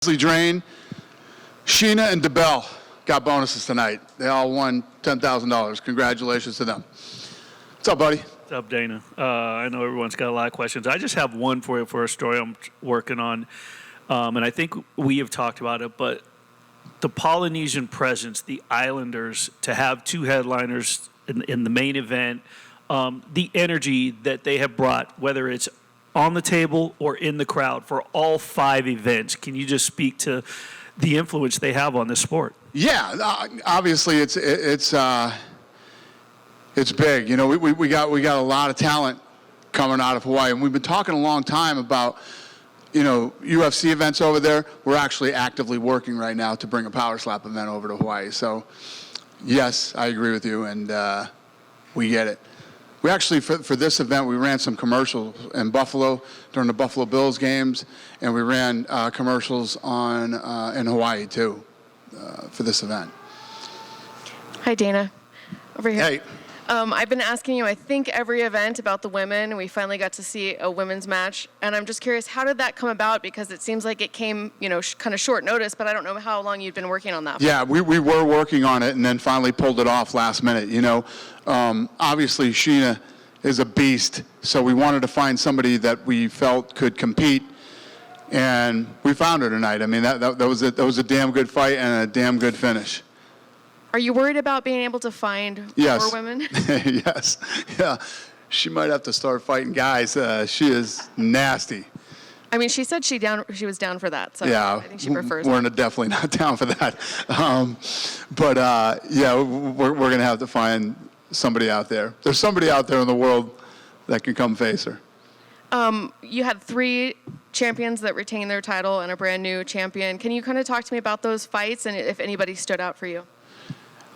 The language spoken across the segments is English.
Drain, Sheena, and DeBell got bonuses tonight. They all won $10,000. Congratulations to them. What's up, buddy? What's up, Dana? I know everyone's got a lot of questions. I just have one for you for a story I'm working on, and I think we have talked about it, but the Polynesian presence, the Islanders, to have two headliners in the main event, the energy that they have brought, whether it's on the table or in the crowd for all 5 events. Can you just speak to the influence they have on this sport? Yeah, obviously it's big. You know, we got a lot of talent coming out of Hawaii, and we've been talking a long time about, you know, UFC events over there. We're actually actively working right now to bring a power slap event over to Hawaii. So, yes, I agree with you, and we get it. We actually, for this event, we ran some commercials in Buffalo during the Buffalo Bills games, and we ran commercials in Hawaii, too, for this event. Hi, Dana. Over here. Hey. I've been asking you, I think, every event about the women. We finally got to see a women's match, and I'm just curious, how did that come about? Because it seems like it came, you know, kind of short notice, but I don't know how long you've been working on that. Yeah, we were working on it and then finally pulled it off last minute. You know, obviously Sheena is a beast, so we wanted to find somebody that we felt could compete, and we found her tonight. I mean, that was a damn good fight and a damn good finish. Are you worried about being able to find more women? Yes. Yeah. She might have to start fighting guys. She is nasty. I mean, she said she was down for that, so yeah, I think she prefers we're that. definitely not down for that. Yeah, we're going to have to find somebody out there. There's somebody out there in the world that can come face her. You had 3 champions that retained their title and a brand new champion. Can you kind of talk to me about those fights and if anybody stood out for you?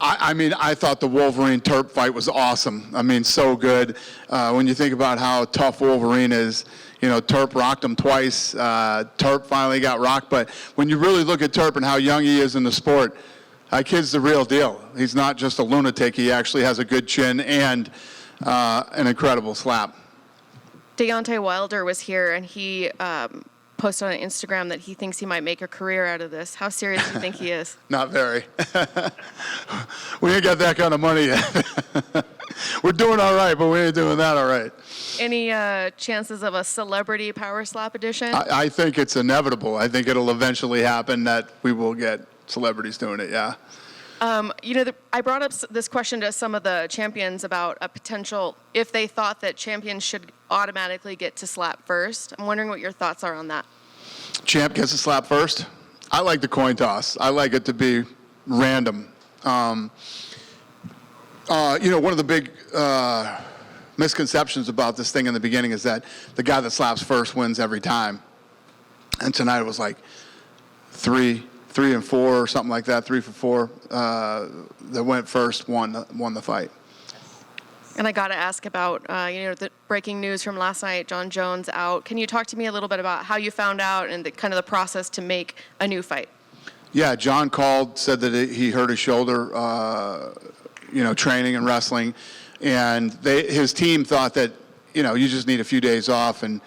I mean, I thought the Wolverine-Terp fight was awesome. I mean, so good. When you think about how tough Wolverine is, you know, Terp rocked him twice. Terp finally got rocked. But when you really look at Terp and how young he is in the sport, that kid's the real deal. He's not just a lunatic. He actually has a good chin and an incredible slap. Deontay Wilder was here, and he posted on Instagram that he thinks he might make a career out of this. How serious do you think he is? Not very. We ain't got that kind of money yet. We're doing all right, but we ain't doing that all right. Any chances of a celebrity power slap edition? I think it's inevitable. I think it'll eventually happen that we will get celebrities doing it, yeah. You know, I brought up this question to some of the champions about a potential, if they thought that champions should automatically get to slap first. I'm wondering what your thoughts are on that. Champ gets a slap first? I like the coin toss. I like it to be random. You know, one of the big misconceptions about this thing in the beginning is that the guy that slaps first wins every time. And tonight it was like 3 and 4 or something like that, 3 for 4 that went first won the fight. And I got to ask about, you know, the breaking news from last night, Jon Jones out. Can you talk to me a little bit about how you found out and kind of the process to make a new fight? Yeah, Jon called, said that he hurt his shoulder, you know, training and wrestling. And his team thought that, you know, you just need a few days off and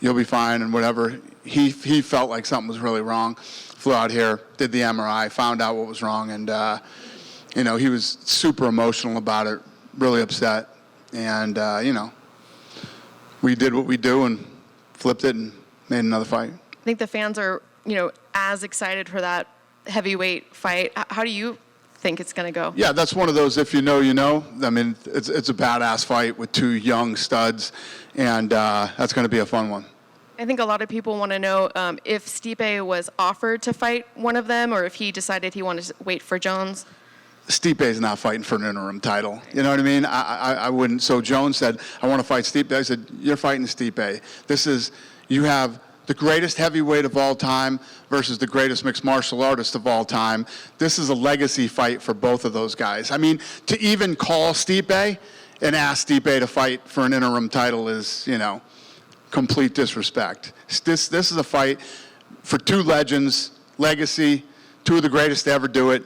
you'll be fine and whatever. He felt like something was really wrong. Flew out here, did the MRI, found out what was wrong, and you know, he was super emotional about it, really upset, and you know, we did what we do and flipped it and made another fight. I think the fans are, you know, as excited for that heavyweight fight. How do you think it's going to go? Yeah, that's one of those if you know, you know. I mean, it's a badass fight with 2 young studs, and that's going to be a fun one. I think a lot of people want to know if Stipe was offered to fight one of them or if he decided he wanted to wait for Jones. Stipe's not fighting for an interim title. You know what I mean? I wouldn't. So Jones said, I want to fight Stipe. I said, you're fighting Stipe. You have the greatest heavyweight of all time versus the greatest mixed martial artist of all time. This is a legacy fight for both of those guys. I mean, to even call Stipe and ask Stipe to fight for an interim title is, you know, complete disrespect. This is a fight for 2 legends, legacy, 2 of the greatest to ever do it.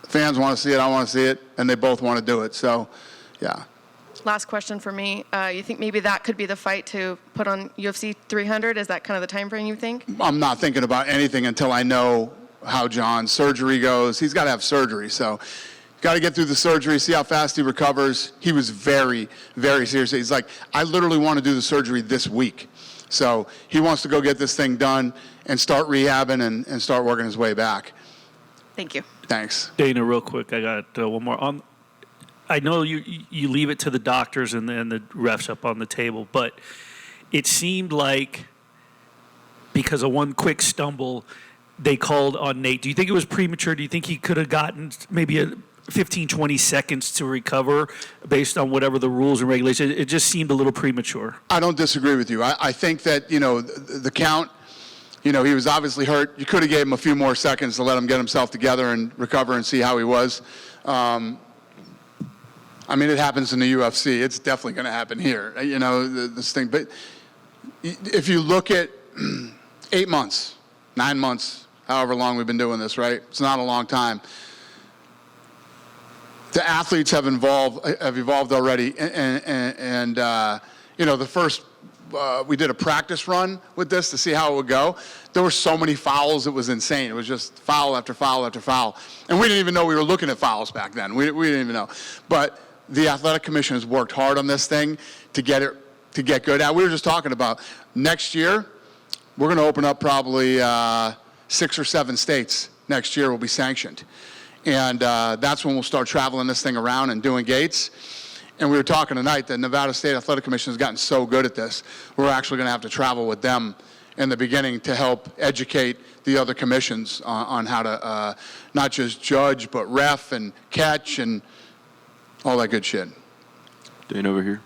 Fans want to see it, I want to see it, and they both want to do it. So, yeah. last question for me. You think maybe that could be the fight to put on UFC 300? Is that kind of the time frame you think? I'm not thinking about anything until I know how John's surgery goes. He's got to have surgery, so got to get through the surgery, see how fast he recovers. He was very, very serious. He's like, I literally want to do the surgery this week. So he wants to go get this thing done and start rehabbing and start working his way back. Thank you. Thanks. Dana, real quick, I got one more. I know you leave it to the doctors and then the refs up on the table, but it seemed like because of one quick stumble, they called on Nate. Do you think it was premature? Do you think he could have gotten maybe 15, 20 seconds to recover based on whatever the rules and regulations? It just seemed a little premature. I don't disagree with you. I think that, the count, he was obviously hurt. You could have gave him a few more seconds to let him get himself together and recover and see how he was. It happens in the UFC. It's definitely going to happen here, this thing. But if you look at 8 months, 9 months, however long we've been doing this, right? It's not a long time. The athletes have evolved already, and the first we did a practice run with this to see how it would go. There were so many fouls, it was insane. It was just foul after foul after foul, and we didn't even know we were looking at fouls back then. We didn't even know. But the athletic commission has worked hard on this thing to get good at. We were just talking about next year. We're going to open up probably 6 or 7 states next year will be sanctioned. And that's when we'll start traveling this thing around and doing gates. And we were talking tonight that Nevada State Athletic Commission has gotten so good at this, we're actually going to have to travel with them in the beginning to help educate the other commissions on how to not just judge, but ref and catch and all that good shit. Dane over here.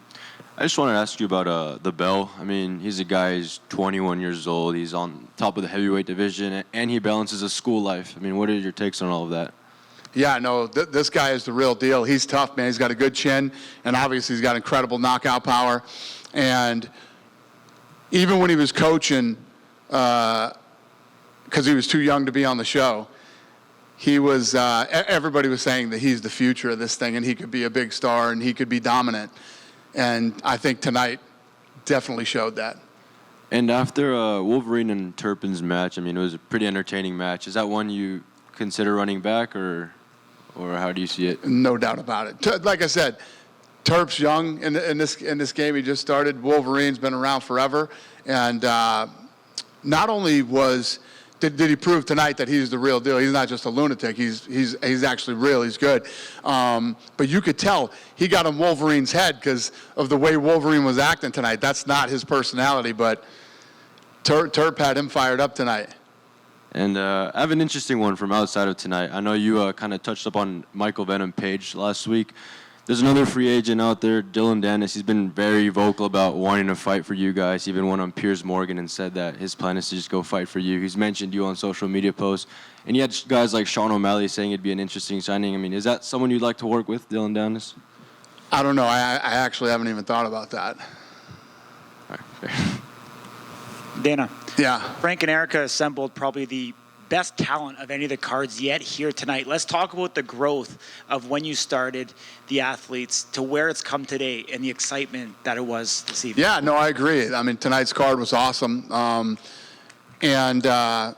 I just wanted to ask you about the Bell. He's a guy, he's 21 years old. He's on top of the heavyweight division, and he balances a school life. What are your takes on all of that? Yeah, no, this guy is the real deal. He's tough, man. He's got a good chin, and obviously he's got incredible knockout power. And even when he was coaching, because he was too young to be on the show, he was. Everybody was saying that he's the future of this thing, and he could be a big star, and he could be dominant. And I think tonight definitely showed that. And after Wolverine and Turpin's match, it was a pretty entertaining match. Is that one you consider running back, or how do you see it? No doubt about it. Like I said, Terp's young in this game. He just started. Wolverine's been around forever, and not only did he prove tonight that he's the real deal. He's not just a lunatic. He's actually real. He's good. But you could tell he got in Wolverine's head because of the way Wolverine was acting tonight. That's not his personality, but Terp had him fired up tonight. And I have an interesting one from outside of tonight. I know you kind of touched up on Michael Venom Page last week. There's another free agent out there, Dylan Dennis. He's been very vocal about wanting to fight for you guys. He even went on Piers Morgan and said that his plan is to just go fight for you. He's mentioned you on social media posts. And you had guys like Sean O'Malley saying it'd be an interesting signing. Is that someone you'd like to work with, Dylan Dennis? I don't know. I actually haven't even thought about that. All right. Dana. Yeah. Frank and Erica assembled probably the best talent of any of the cards yet here tonight. Let's talk about the growth of when you started the athletes to where it's come today and the excitement that it was this evening. Yeah, no, I agree. Tonight's card was awesome. They've done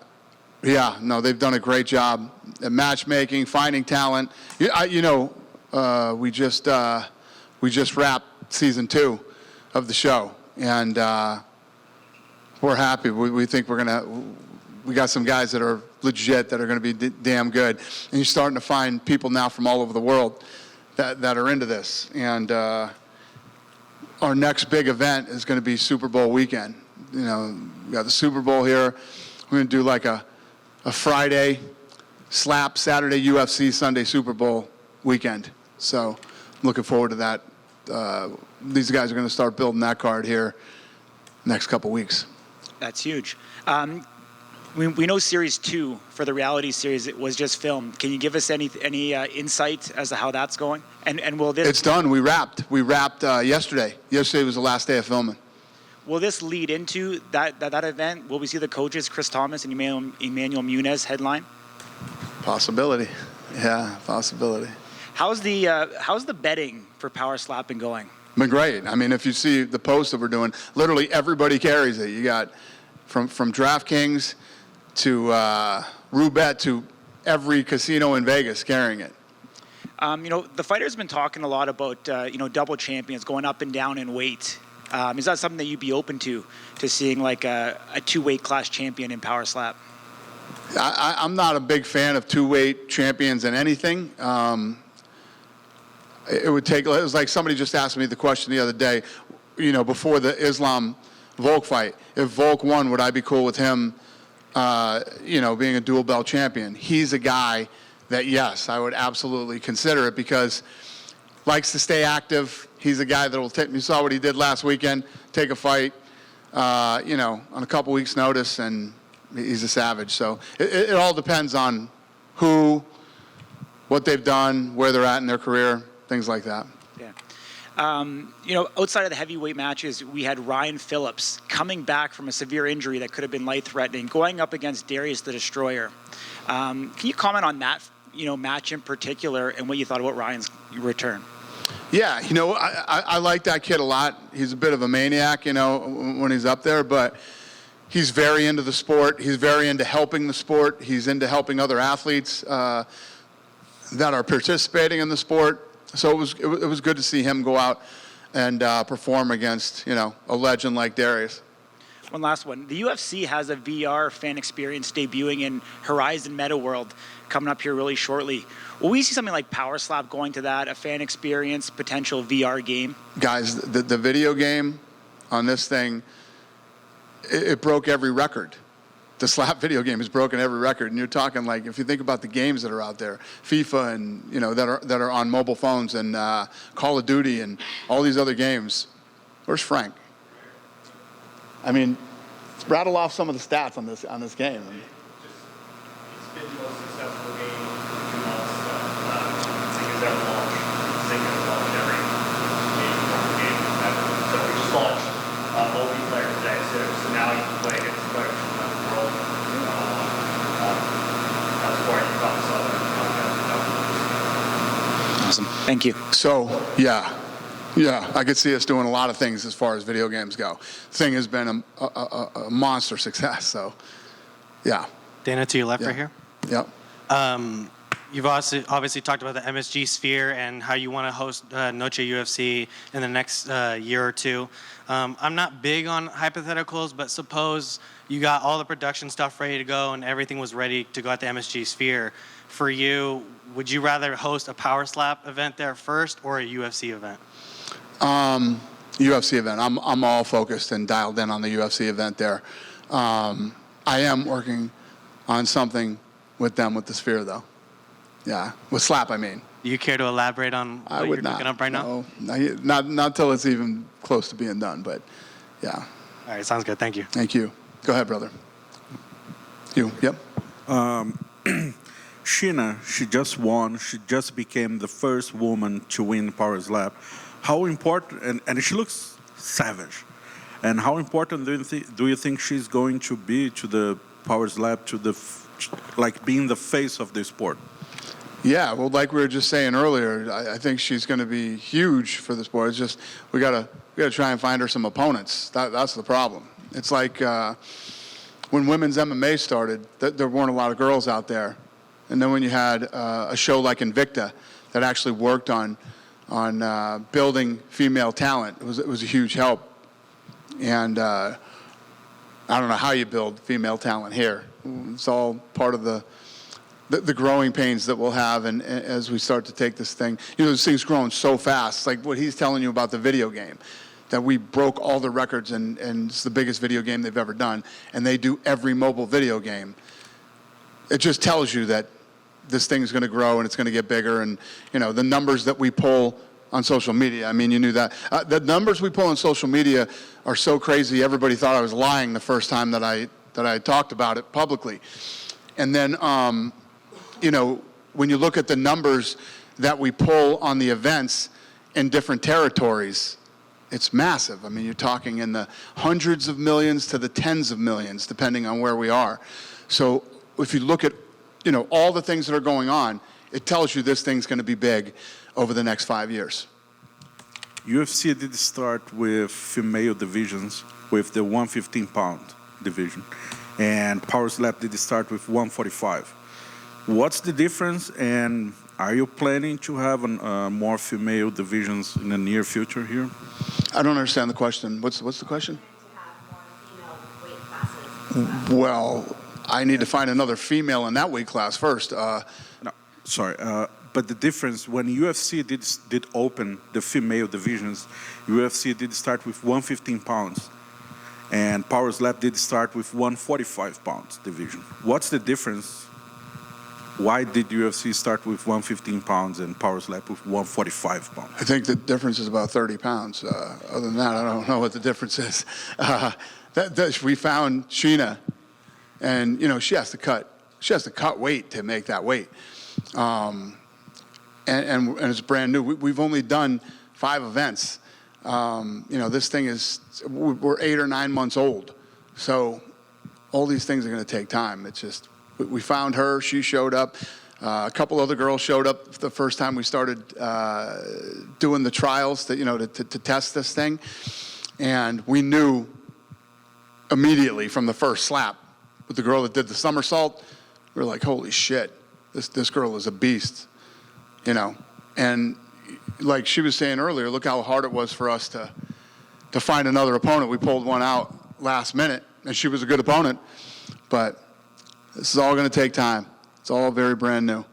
a great job at matchmaking, finding talent. We just wrapped season 2 of the show, and we're happy. We think we got some guys that are legit, that are going to be damn good. And you're starting to find people now from all over the world that are into this. And our next big event is going to be Super Bowl weekend. We got the Super Bowl here. We're going to do like a Friday slap, Saturday UFC, Sunday Super Bowl weekend. So looking forward to that. These guys are going to start building that card here next couple weeks. That's huge. We know Series 2 for the reality series, it was just filmed. Can you give us any insight as to how that's going? And will this... It's done. We wrapped yesterday. Yesterday was the last day of filming. Will this lead into that event? Will we see the coaches, Chris Thomas and Emmanuel Munez, headline? Possibility. Yeah, possibility. How's the betting for power slapping going? Been great. I mean, if you see the posts that we're doing, literally everybody carries it. You got from DraftKings to Roulette to every casino in Vegas carrying it. The fighter's been talking a lot about, double champions going up and down in weight. Is that something that you'd be open to seeing like a two-weight class champion in Power Slap? I'm not a big fan of two-weight champions in anything. It was like somebody just asked me the question the other day, before the Islam Volk fight. If Volk won, would I be cool with him, being a dual belt champion? He's a guy that, yes, I would absolutely consider it because likes to stay active. He's a guy that will take, you saw what he did last weekend, take a fight, on a couple weeks' notice, and he's a savage. So it all depends on who, what they've done, where they're at in their career, things like that. Yeah. Outside of the heavyweight matches, we had Ryan Phillips coming back from a severe injury that could have been life-threatening, going up against Darius the Destroyer. Can you comment on that, match in particular and what you thought about Ryan's return? Yeah, I like that kid a lot. He's a bit of a maniac, when he's up there, but he's very into the sport. He's very into helping the sport. He's into helping other athletes that are participating in the sport. So it was good to see him go out and perform against, a legend like Darius. One last one. The UFC has a VR fan experience debuting in Horizon Meta World coming up here really shortly. Will we see something like Power Slap going to that, a fan experience, potential VR game? Guys, the video game on this thing, it broke every record. The slap video game has broken every record, and you're talking like if you think about the games that are out there, FIFA and that are on mobile phones and Call of Duty and all these other games. Where's Frank? I mean, rattle off some of the stats on this game. It's been the most successful game in 2 months. I think it's ever launched. Zynga's launched every game ever. So we just launched multiplayer today. So now you can play against players from around the world. That's why you probably saw that. Awesome. Thank you. So, yeah, I could see us doing a lot of things as far as video games go. Thing has been a monster success. So, yeah. Dana, to your left right here. Yep. You've obviously talked about the MSG sphere and how you want to host Noche UFC in the next year or two. I'm not big on hypotheticals, but suppose you got all the production stuff ready to go and everything was ready to go at the MSG sphere. For you, would you rather host a Power Slap event there first or a UFC event? UFC event. I'm all focused and dialed in on the UFC event there. I am working on something with them with the sphere, though. Yeah, with Slap, I mean. Do you care to elaborate on what you're cooking up right now? No, not till it's even close to being done, but yeah. All right, sounds good. Thank you. Thank you. Go ahead, brother. You, yep. Sheena, she just won. She just became the first woman to win Power Slap. How important, and she looks savage. And how important do you think she's going to be to the Power Slap, to being the face of the sport? Yeah, well, like we were just saying earlier, I think she's going to be huge for the sport. It's just we gotta try and find her some opponents. That's the problem. It's like when women's MMA started, there weren't a lot of girls out there, and then when you had a show like Invicta that actually worked on building female talent, it was a huge help. And I don't know how you build female talent here. It's all part of the growing pains that we'll have, and as we start to take this thing, this thing's growing so fast. Like what he's telling you about the video game, that we broke all the records, and it's the biggest video game they've ever done, and they do every mobile video game. It just tells you that this thing's going to grow and it's going to get bigger, and the numbers that we pull on social media. I mean, you knew that. The numbers we pull on social media are so crazy. Everybody thought I was lying the first time that I talked about it publicly, and then. When you look at the numbers that we pull on the events in different territories, it's massive. I mean, you're talking in the hundreds of millions to the tens of millions, depending on where we are. So if you look at, all the things that are going on, it tells you this thing's going to be big over the next 5 years. UFC did start with female divisions with the 115-pound division, and Power Slap did start with 145. What's the difference, and are you planning to have more female divisions in the near future here? I don't understand the question. What's the question? Well, I need to find another female in that weight class first. No, sorry. But the difference, when UFC did open the female divisions, UFC did start with 115 pounds, and Power Slap did start with 145 pounds division. What's the difference? Why did UFC start with 115 pounds and Power Slap with 145 pounds? I think the difference is about 30 pounds. Other than that, I don't know what the difference is. We found Sheena, and she has to cut weight to make that weight. And it's brand new. We've only done 5 events. This thing we're 8 or 9 months old. So all these things are going to take time. It's just, we found her, she showed up. A couple other girls showed up the first time we started doing the trials to test this thing. And we knew immediately from the first slap with the girl that did the somersault, we were like, holy shit, this girl is a beast. And like she was saying earlier, look how hard it was for us to find another opponent. We pulled one out last minute, and she was a good opponent, but this is all going to take time. It's all very brand new.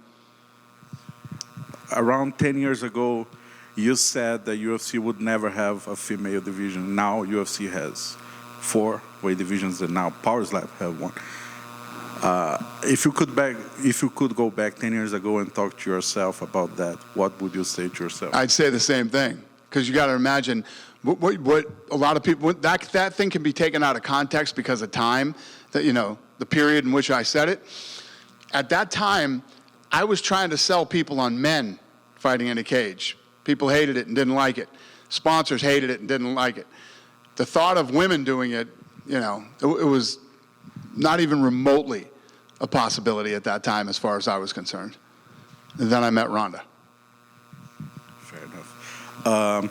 Around 10 years ago, you said that UFC would never have a female division. Now UFC has 4 weight divisions, and now Power Slap have 1. If you could go back 10 years ago and talk to yourself about that, what would you say to yourself? I'd say the same thing, because you got to imagine what a lot of people, that thing can be taken out of context because of time, that the period in which I said it. At that time, I was trying to sell people on men fighting in a cage. People hated it and didn't like it. Sponsors hated it and didn't like it. The thought of women doing it, it was not even remotely a possibility at that time as far as I was concerned. And then I met Ronda. Fair enough.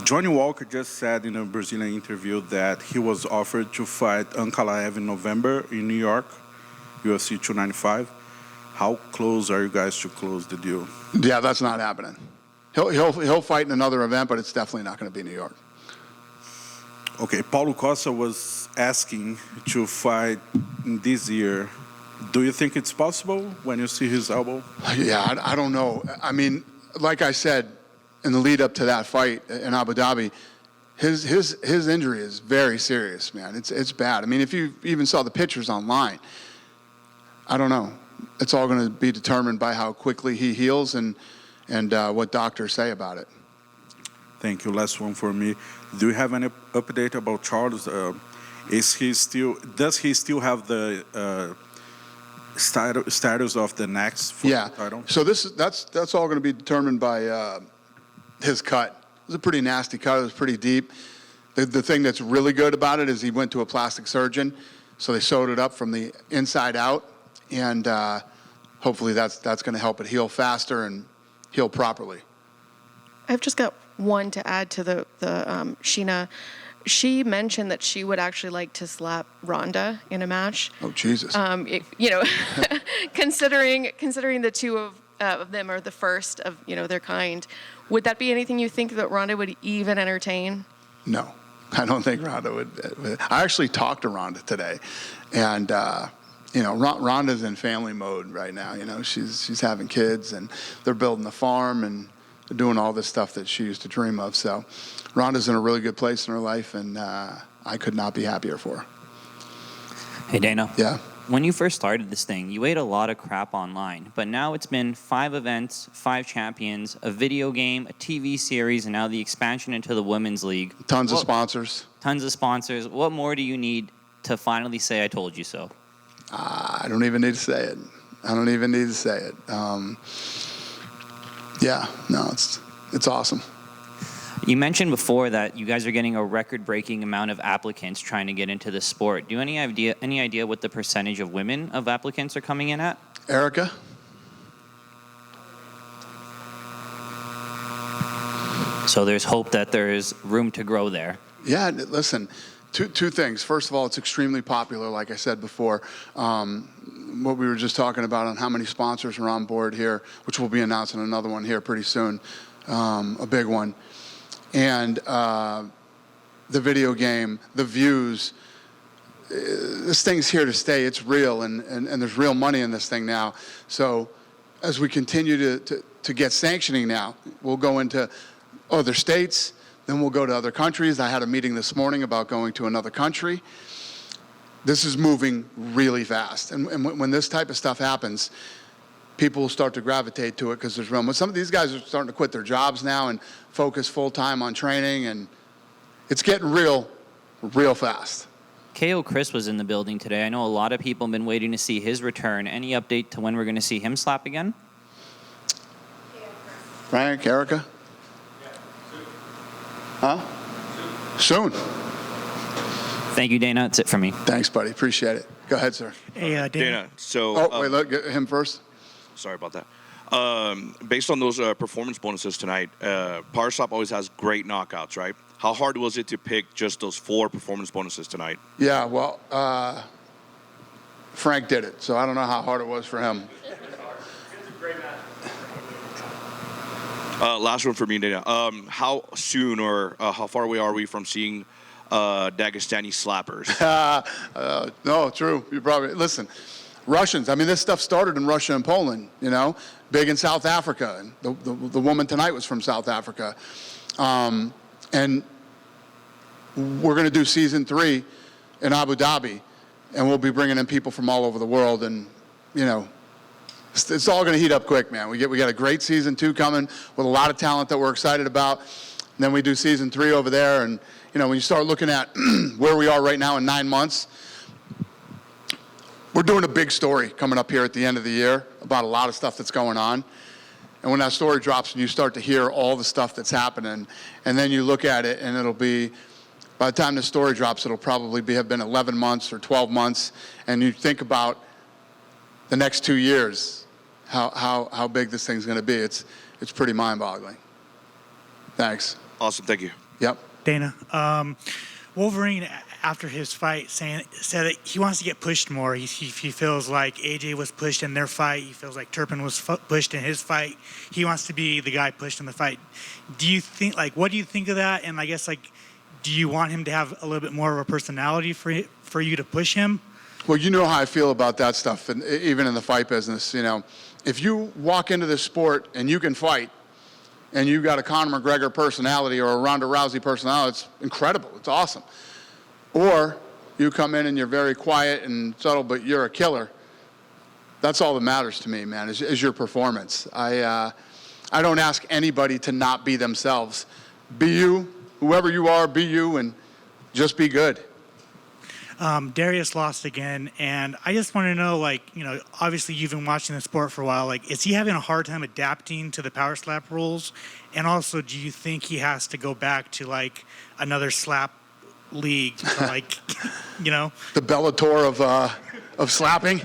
Johnny Walker just said in a Brazilian interview that he was offered to fight Ankalaev in November in New York, UFC 295. How close are you guys to close the deal? Yeah, that's not happening. He'll fight in another event, but it's definitely not going to be New York. Okay, Paulo Costa was asking to fight this year. Do you think it's possible when you see his elbow? Yeah, I don't know. I mean, like I said, in the lead up to that fight in Abu Dhabi, his injury is very serious, man. It's bad. I mean, if you even saw the pictures online, I don't know. It's all going to be determined by how quickly he heals and what doctors say about it. Thank you. Last one for me. Do you have any update about Charles? Does he still have the status of the next title? So that's all going to be determined by his cut. It was a pretty nasty cut. It was pretty deep. The thing that's really good about it is he went to a plastic surgeon, so they sewed it up from the inside out, and hopefully that's going to help it heal faster and heal properly. I've just got one to add to the Sheena. She mentioned that she would actually like to slap Ronda in a match. Oh, Jesus. Considering the two of them are the first of their kind, would that be anything you think that Ronda would even entertain? No, I don't think Ronda would. I actually talked to Ronda today, and Ronda's in family mode right now. She's having kids, and they're building a farm, and they're doing all this stuff that she used to dream of. So Ronda's in a really good place in her life, and I could not be happier for her. Hey, Dana. Yeah. When you first started this thing, you ate a lot of crap online, but now it's been 5 events, 5 champions, a video game, a TV series, and now the expansion into the Women's League. Tons of sponsors. Tons of sponsors. What more do you need to finally say, I told you so? I don't even need to say it. It's awesome. You mentioned before that you guys are getting a record-breaking amount of applicants trying to get into the sport. Do you have any idea what the percentage of women of applicants are coming in at? Erica? So there's hope that there is room to grow there. Yeah, listen, two things. First of all, it's extremely popular, like I said before. What we were just talking about on how many sponsors are on board here, which we'll be announcing another one here pretty soon, a big one. And the video game, the views, this thing's here to stay. It's real, and there's real money in this thing now. So as we continue to get sanctioning now, we'll go into other states, then we'll go to other countries. I had a meeting this morning about going to another country. This is moving really fast. And when this type of stuff happens, people will start to gravitate to it because there's real. Some of these guys are starting to quit their jobs now and focus full-time on training, and it's getting real fast. KO Chris was in the building today. I know a lot of people have been waiting to see his return. Any update to when we're going to see him slap again? Frank, Erica? Huh? Soon. Thank you, Dana. That's it for me. Thanks, buddy. Appreciate it. Go ahead, sir. Hey, Dana. So, Oh, wait, look, get him first. sorry about that. Based on those performance bonuses tonight, Power Slap always has great knockouts, right? How hard was it to pick just those 4 performance bonuses tonight? Yeah, well, Frank did it, so I don't know how hard it was for him. Last one for me, Dana. How soon or how far away are we from seeing Dagestani slappers? No, true. You probably listen. Russians. I mean, this stuff started in Russia and Poland. You know, big in South Africa. And the woman tonight was from South Africa, and we're going to do season 3 in Abu Dhabi, and we'll be bringing in people from all over the world. And you know, it's all going to heat up quick, man. We got a great season 2 coming with a lot of talent that we're excited about. And then we do season 3 over there, and you know, when you start looking at where we are right now in 9 months, we're doing a big story coming up here at the end of the year about a lot of stuff that's going on. And when that story drops and you start to hear all the stuff that's happening, and then you look at it and it'll be, by the time the story drops, it'll probably have been 11 months or 12 months, and you think about the next 2 years, how big this thing's going to be. It's pretty mind-boggling. Thanks. Awesome, thank you. Yep. Dana, Wolverine, after his fight, said that he wants to get pushed more. He feels like AJ was pushed in their fight. He feels like Turpin was pushed in his fight. He wants to be the guy pushed in the fight. Do you think, what do you think of that? And I guess, do you want him to have a little bit more of a personality for you to push him? Well, you know how I feel about that stuff, and even in the fight business. You know, if you walk into this sport and you can fight, and you got a Conor McGregor personality or a Ronda Rousey personality, it's incredible. It's awesome. Or you come in and you're very quiet and subtle, but you're a killer. That's all that matters to me, man, is your performance. I don't ask anybody to not be themselves. Be you, whoever you are, be you, and just be good. Darius lost again, and I just want to know, obviously you've been watching the sport for a while. Is he having a hard time adapting to the power slap rules? And also, do you think he has to go back to another slap league, to, The Bellator of slapping?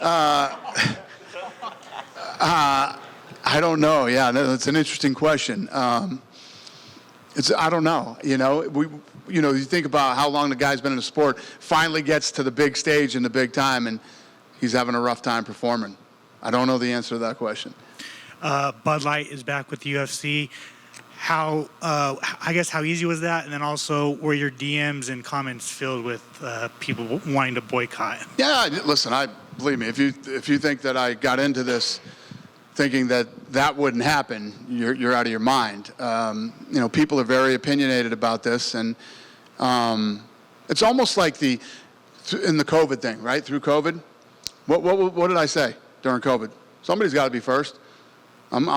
I don't know. Yeah, that's an interesting question. I don't know. You think about how long the guy's been in the sport, finally gets to the big stage and the big time, and he's having a rough time performing. I don't know the answer to that question. Bud Light is back with the UFC. How easy was that? And then also, were your DMs and comments filled with people wanting to boycott? Yeah, listen, believe me, if you think that I got into this thinking that wouldn't happen, you're out of your mind. People are very opinionated about this, and it's almost like in the COVID thing, right? Through COVID, what did I say during COVID? Somebody's got to be first. And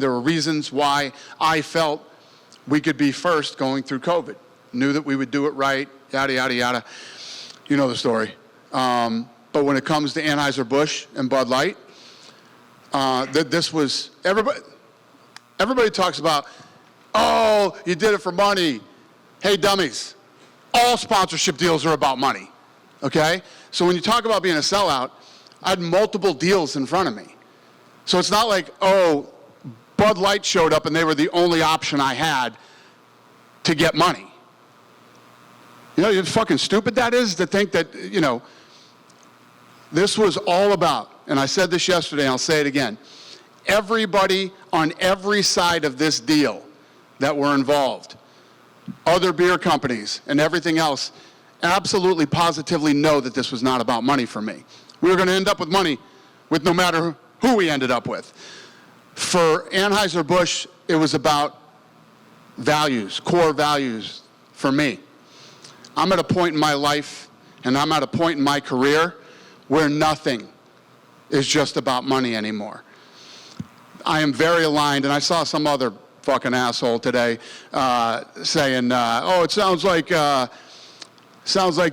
there were reasons why I felt we could be first going through COVID. Knew that we would do it right, yada, yada, yada. You know the story. But when it comes to Anheuser-Busch and Bud Light, this was, everybody talks about, oh, you did it for money. Hey, dummies, all sponsorship deals are about money, okay? So when you talk about being a sellout, I had multiple deals in front of me. So it's not like, oh, Bud Light showed up, and they were the only option I had to get money. You know how fucking stupid that is to think that, you know, this was all about, and I said this yesterday, and I'll say it again, everybody on every side of this deal that were involved, other beer companies and everything else, absolutely positively know that this was not about money for me. We were going to end up with money with no matter who we ended up with. For Anheuser-Busch, it was about values, core values for me. I'm at a point in my life, and I'm at a point in my career where nothing is just about money anymore. I am very aligned, and I saw some other fucking asshole today saying, oh, it sounds like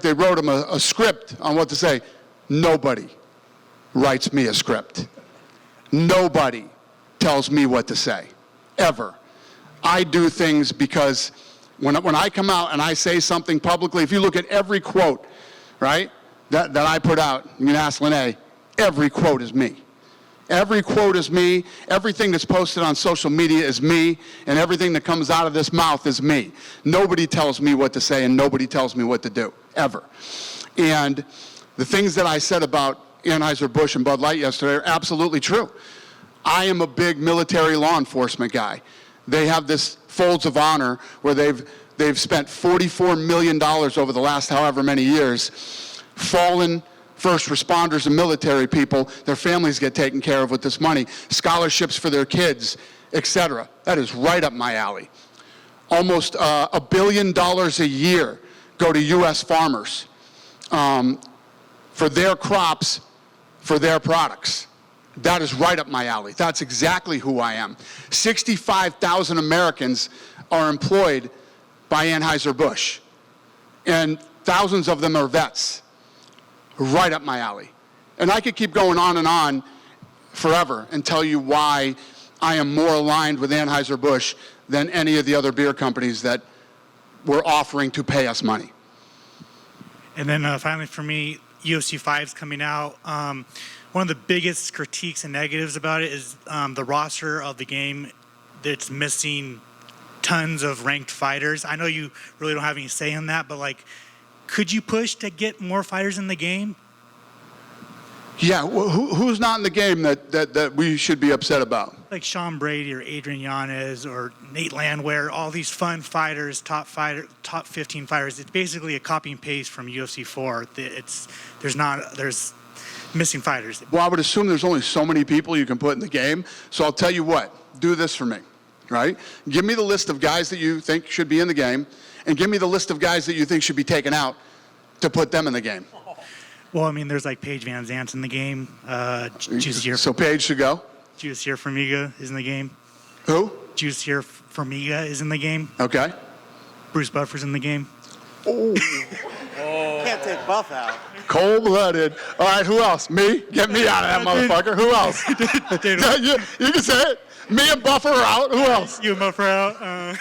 they wrote him a script on what to say. Nobody writes me a script. Nobody tells me what to say, ever. I do things because when I come out and I say something publicly, if you look at every quote, right, that I put out, you can ask Lene, every quote is me. Every quote is me. Everything that's posted on social media is me. And everything that comes out of this mouth is me. Nobody tells me what to say and nobody tells me what to do, ever. And the things that I said about Anheuser-Busch and Bud Light yesterday are absolutely true. I am a big military law enforcement guy. They have this Folds of Honor where they've spent $44 million over the last however many years. Fallen first responders and military people, their families get taken care of with this money. Scholarships for their kids, etc. That is right up my alley. Almost $1 billion a year go to U.S. farmers for their crops, for their products. That is right up my alley. That's exactly who I am. 65,000 Americans are employed by Anheuser-Busch, and thousands of them are vets. Right up my alley. And I could keep going on and on forever and tell you why I am more aligned with Anheuser-Busch than any of the other beer companies that were offering to pay us money. And then finally for me, UFC 5's coming out. One of the biggest critiques and negatives about it is the roster of the game that's missing tons of ranked fighters. I know you really don't have any say in that, but like, could you push to get more fighters in the game? Yeah, who's not in the game that we should be upset about? Like Sean Brady or Adrian Yanez or Nate Landwehr, all these fun fighters, top 15 fighters. It's basically a copy and paste from UFC 4. There's missing fighters. Well, I would assume there's only so many people you can put in the game. So I'll tell you what, do this for me, right? Give me the list of guys that you think should be in the game, and give me the list of guys that you think should be taken out to put them in the game. Well, I mean, there's like Paige Van Zant's in the game. So Paige should go? Juice Formiga is in the game. Who? Juice Formiga is in the game. Okay. Bruce Buffer's in the game. Oh. Can't take Buff out. Cold-blooded. All right, who else? Me? Get me out of that motherfucker. Who else? you can say it. Me and Buffer are out. Who else? You and Buffer out.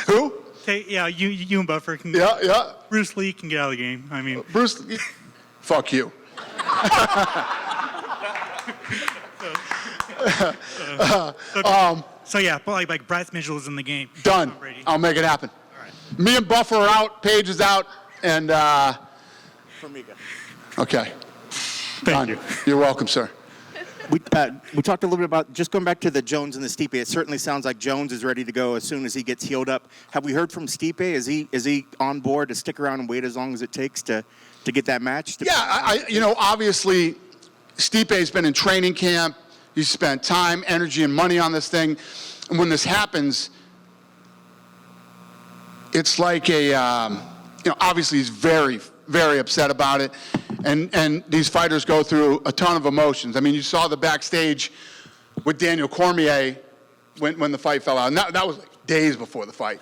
Who? Yeah, you and Buffer can. Yeah. Bruce Lee can get out of the game. I mean, Bruce. Fuck you. So yeah, but like Bryce Mitchell is in the game. Done. I'll make it happen. All right. Me and Buffer are out. Paige is out, and Formiga. Okay. Thank you. You're welcome, sir. We talked a little bit about just going back to the Jones and the Stipe. It certainly sounds like Jones is ready to go as soon as he gets healed up. Have we heard from Stipe? Is he on board to stick around and wait as long as it takes to get that match? Yeah, obviously, Stipe's been in training camp. He's spent time, energy, and money on this thing. And when this happens, it's like obviously he's very, very upset about it. And these fighters go through a ton of emotions. I mean, you saw the backstage with Daniel Cormier when the fight fell out. And that was like days before the fight.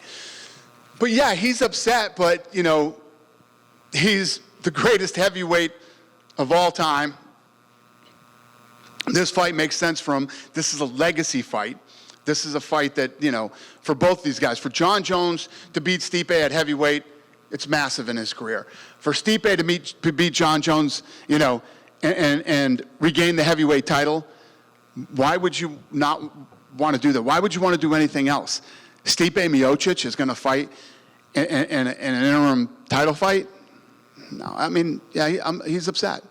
But yeah, he's upset, but, he's the greatest heavyweight of all time. This fight makes sense for him. This is a legacy fight. This is a fight that, for both these guys, for Jon Jones to beat Stipe at heavyweight, it's massive in his career. For Stipe to beat Jon Jones, and regain the heavyweight title, why would you not want to do that. Why would you want to do anything else? Stipe Miocic is going to fight in an interim title fight? No, I mean, yeah, he's upset.